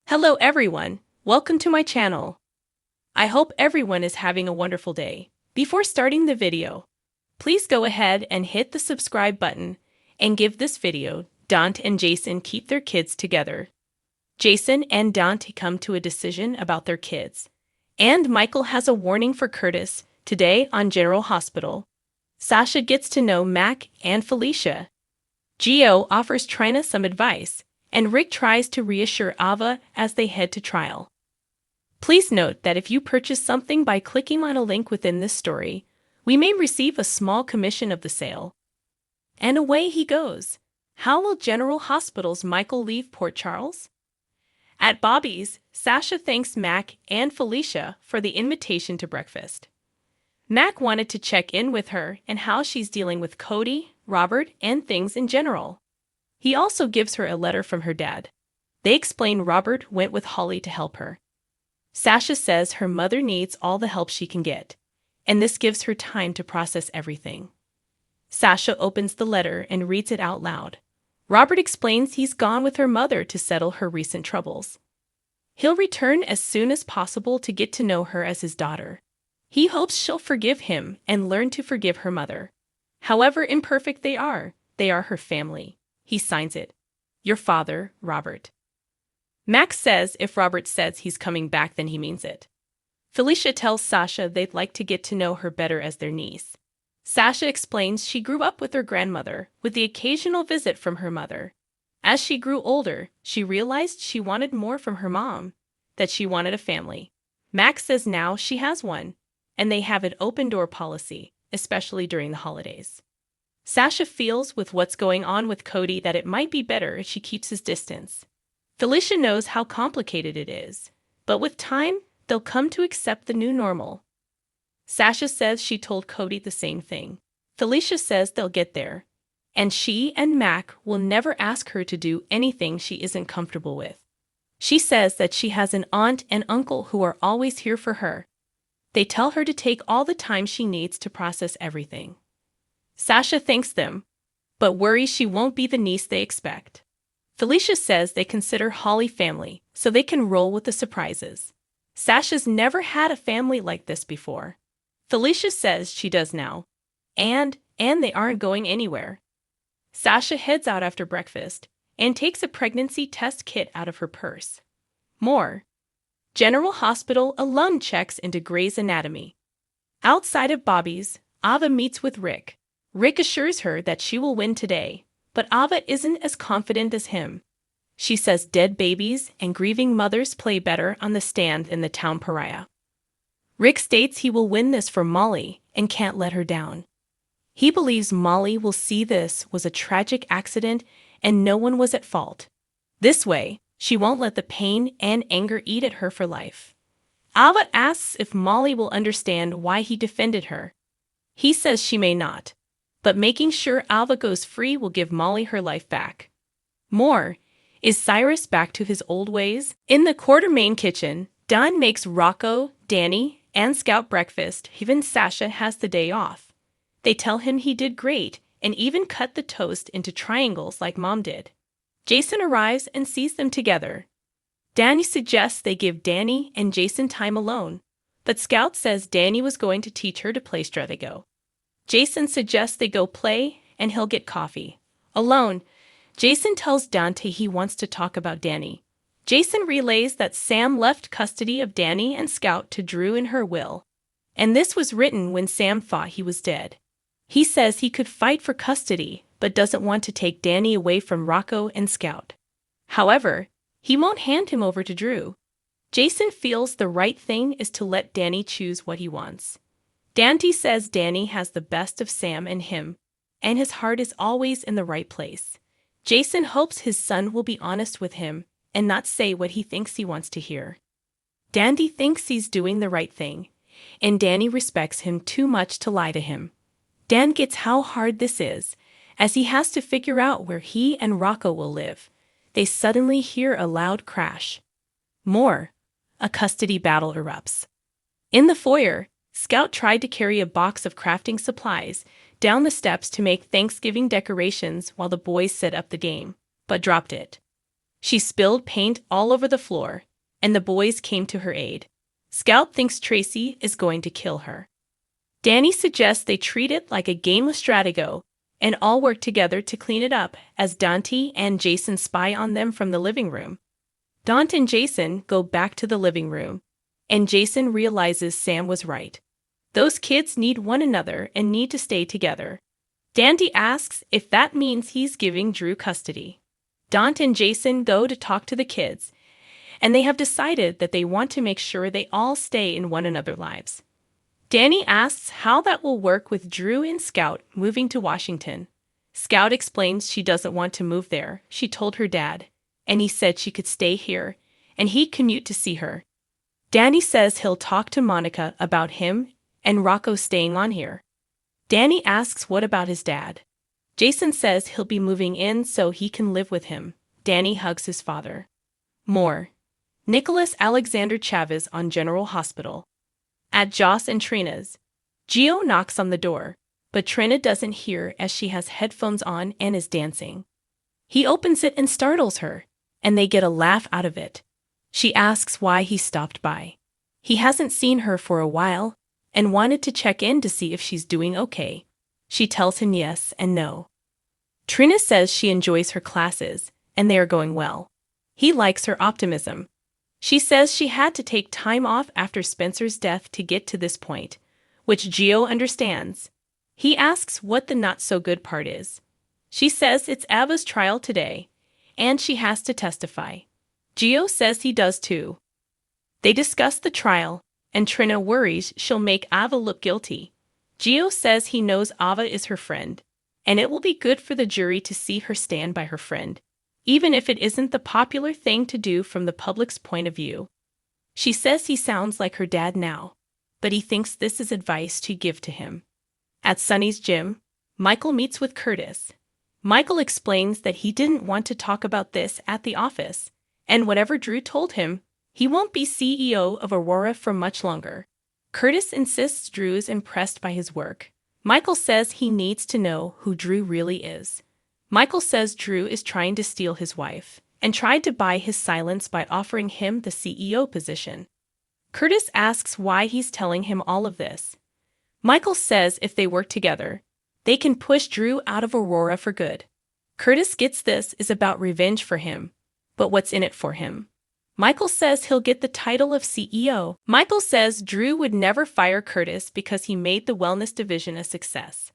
Hello everyone, welcome to my channel. I hope everyone is having a wonderful day. Before starting the video, please go ahead and hit the subscribe button and give this video. Dante and Jason keep their kids together. Jason and Dante come to a decision about their kids. And Michael has a warning for Curtis today on General Hospital. Sasha gets to know Mac and Felicia. Gio offers Trina some advice, and Rick tries to reassure Ava as they head to trial. Please note that if you purchase something by clicking on a link within this story, we may receive a small commission of the sale. And away he goes. How will General Hospital's Michael leave Port Charles? At Bobby's, Sasha thanks Mac and Felicia for the invitation to breakfast. Mac wanted to check in with her and how she's dealing with Cody, Robert, and things in general. He also gives her a letter from her dad. They explain Robert went with Holly to help her. Sasha says her mother needs all the help she can get, and this gives her time to process everything. Sasha opens the letter and reads it out loud. Robert explains he's gone with her mother to settle her recent troubles. He'll return as soon as possible to get to know her as his daughter. He hopes she'll forgive him and learn to forgive her mother. However imperfect they are her family. He signs it. Your father, Robert. Max says if Robert says he's coming back, then he means it. Felicia tells Sasha they'd like to get to know her better as their niece. Sasha explains she grew up with her grandmother, with the occasional visit from her mother. As she grew older, she realized she wanted more from her mom, that she wanted a family. Max says now she has one, and they have an open-door policy, especially during the holidays. Sasha feels with what's going on with Cody that it might be better if she keeps his distance. Felicia knows how complicated it is, but with time, they'll come to accept the new normal. Sasha says she told Cody the same thing. Felicia says they'll get there, and she and Mac will never ask her to do anything she isn't comfortable with. She says that she has an aunt and uncle who are always here for her. They tell her to take all the time she needs to process everything. Sasha thanks them, but worries she won't be the niece they expect. Felicia says they consider Holly family, so they can roll with the surprises. Sasha's never had a family like this before. Felicia says she does now, and they aren't going anywhere. Sasha heads out after breakfast and takes a pregnancy test kit out of her purse. More. General Hospital alum checks into Grey's Anatomy. Outside of Bobby's, Ava meets with Rick. Rick assures her that she will win today, but Ava isn't as confident as him. She says dead babies and grieving mothers play better on the stand than the town pariah. Rick states he will win this for Molly and can't let her down. He believes Molly will see this was a tragic accident and no one was at fault. This way, she won't let the pain and anger eat at her for life. Ava asks if Molly will understand why he defended her. He says she may not, but making sure Ava goes free will give Molly her life back. More. Is Cyrus back to his old ways? In the Quartermain kitchen, Don makes Rocco, Danny, and Scout breakfast. Even Sasha has the day off. They tell him he did great and even cut the toast into triangles like Mom did. Jason arrives and sees them together. Danny suggests they give Danny and Jason time alone, but Scout says Danny was going to teach her to play Stratego. Jason suggests they go play and he'll get coffee. Alone, Jason tells Dante he wants to talk about Danny. Jason relays that Sam left custody of Danny and Scout to Drew in her will, and this was written when Sam thought he was dead. He says he could fight for custody, but doesn't want to take Danny away from Rocco and Scout. However, he won't hand him over to Drew. Jason feels the right thing is to let Danny choose what he wants. Dante says Danny has the best of Sam and him, and his heart is always in the right place. Jason hopes his son will be honest with him and not say what he thinks he wants to hear. Dante thinks he's doing the right thing, and Danny respects him too much to lie to him. Dan gets how hard this is, as he has to figure out where he and Rocco will live. They suddenly hear a loud crash. More. A custody battle erupts. In the foyer, Scout tried to carry a box of crafting supplies down the steps to make Thanksgiving decorations while the boys set up the game, but dropped it. She spilled paint all over the floor, and the boys came to her aid. Scout thinks Tracy is going to kill her. Danny suggests they treat it like a game of Stratago and all work together to clean it up as Dante and Jason spy on them from the living room. Dante and Jason go back to the living room, and Jason realizes Sam was right. Those kids need one another and need to stay together. Dante asks if that means he's giving Drew custody. Dante and Jason go to talk to the kids, and they have decided that they want to make sure they all stay in one another's lives. Danny asks how that will work with Drew and Scout moving to Washington. Scout explains she doesn't want to move there. She told her dad, and he said she could stay here, and he'd commute to see her. Danny says he'll talk to Monica about him and Rocco staying on here. Danny asks what about his dad. Jason says he'll be moving in so he can live with him. Danny hugs his father. More. Nicholas Alexander Chavez on General Hospital. At Joss and Trina's. Gio knocks on the door, but Trina doesn't hear as she has headphones on and is dancing. He opens it and startles her, and they get a laugh out of it. She asks why he stopped by. He hasn't seen her for a while and wanted to check in to see if she's doing okay. She tells him yes and no. Trina says she enjoys her classes and they are going well. He likes her optimism. She says she had to take time off after Spencer's death to get to this point, which Gio understands. He asks what the not-so-good part is. She says it's Ava's trial today, and she has to testify. Gio says he does too. They discuss the trial, and Trina worries she'll make Ava look guilty. Gio says he knows Ava is her friend, and it will be good for the jury to see her stand by her friend, even if it isn't the popular thing to do from the public's point of view. She says he sounds like her dad now, but he thinks this is advice to give to him. At Sunny's gym, Michael meets with Curtis. Michael explains that he didn't want to talk about this at the office, and whatever Drew told him, he won't be CEO of Aurora for much longer. Curtis insists Drew is impressed by his work. Michael says he needs to know who Drew really is. Michael says Drew is trying to steal his wife and tried to buy his silence by offering him the CEO position. Curtis asks why he's telling him all of this. Michael says if they work together, they can push Drew out of Aurora for good. Curtis gets this is about revenge for him, but what's in it for him? Michael says he'll get the title of CEO. Michael says Drew would never fire Curtis because he made the wellness division a success.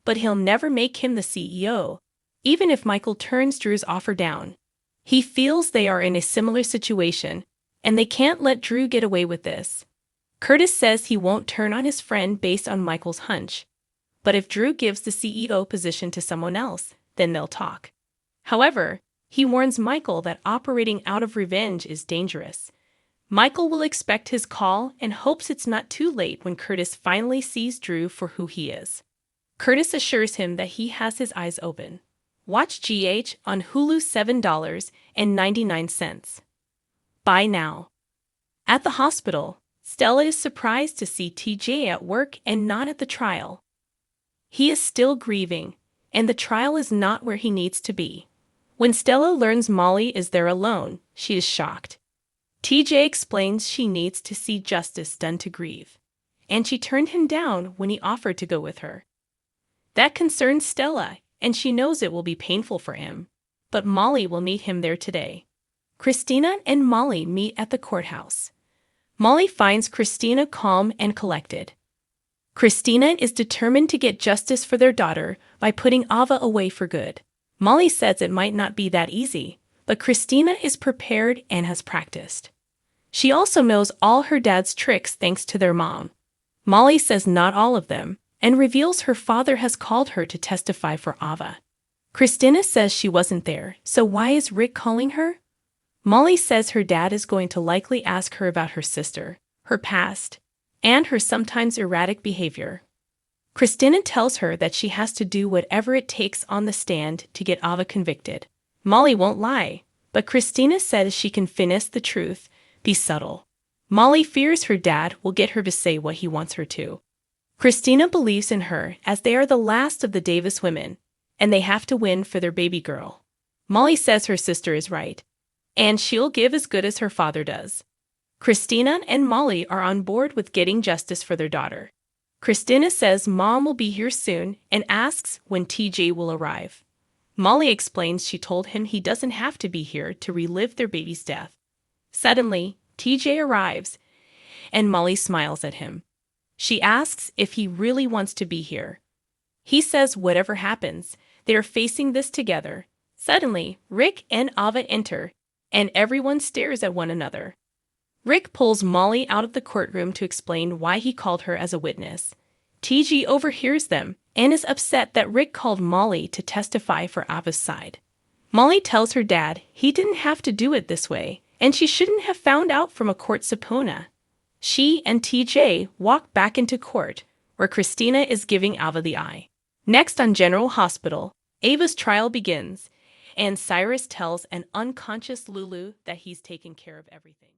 But he'll never make him the CEO, even if Michael turns Drew's offer down. He feels they are in a similar situation, and they can't let Drew get away with this. Curtis says he won't turn on his friend based on Michael's hunch. But if Drew gives the CEO position to someone else, then they'll talk. However, he warns Michael that operating out of revenge is dangerous. Michael will expect his call and hopes it's not too late when Curtis finally sees Drew for who he is. Curtis assures him that he has his eyes open. Watch GH on Hulu $7.99. Buy now. At the hospital, Stella is surprised to see TJ at work and not at the trial. He is still grieving, and the trial is not where he needs to be. When Stella learns Molly is there alone, she is shocked. TJ explains she needs to see justice done to Grieve, and she turned him down when he offered to go with her. That concerns Stella, and she knows it will be painful for him, but Molly will meet him there today. Christina and Molly meet at the courthouse. Molly finds Christina calm and collected. Christina is determined to get justice for their daughter by putting Ava away for good. Molly says it might not be that easy, but Christina is prepared and has practiced. She also knows all her dad's tricks thanks to their mom. Molly says not all of them, and reveals her father has called her to testify for Ava. Christina says she wasn't there, so why is Rick calling her? Molly says her dad is going to likely ask her about her sister, her past, and her sometimes erratic behavior. Christina tells her that she has to do whatever it takes on the stand to get Ava convicted. Molly won't lie, but Christina says she can finesse the truth, be subtle. Molly fears her dad will get her to say what he wants her to. Christina believes in her as they are the last of the Davis women, and they have to win for their baby girl. Molly says her sister is right. and she'll give as good as her father does. Christina and Molly are on board with getting justice for their daughter. Christina says Mom will be here soon and asks when TJ will arrive. Molly explains she told him he doesn't have to be here to relive their baby's death. Suddenly, TJ arrives, and Molly smiles at him. She asks if he really wants to be here. He says whatever happens, they are facing this together. Suddenly, Rick and Ava enter, and everyone stares at one another. Rick pulls Molly out of the courtroom to explain why he called her as a witness. TJ overhears them and is upset that Rick called Molly to testify for Ava's side. Molly tells her dad he didn't have to do it this way, and she shouldn't have found out from a court subpoena. She and TJ walk back into court, where Christina is giving Ava the eye. Next on General Hospital, Ava's trial begins, and Cyrus tells an unconscious Lulu that he's taken care of everything.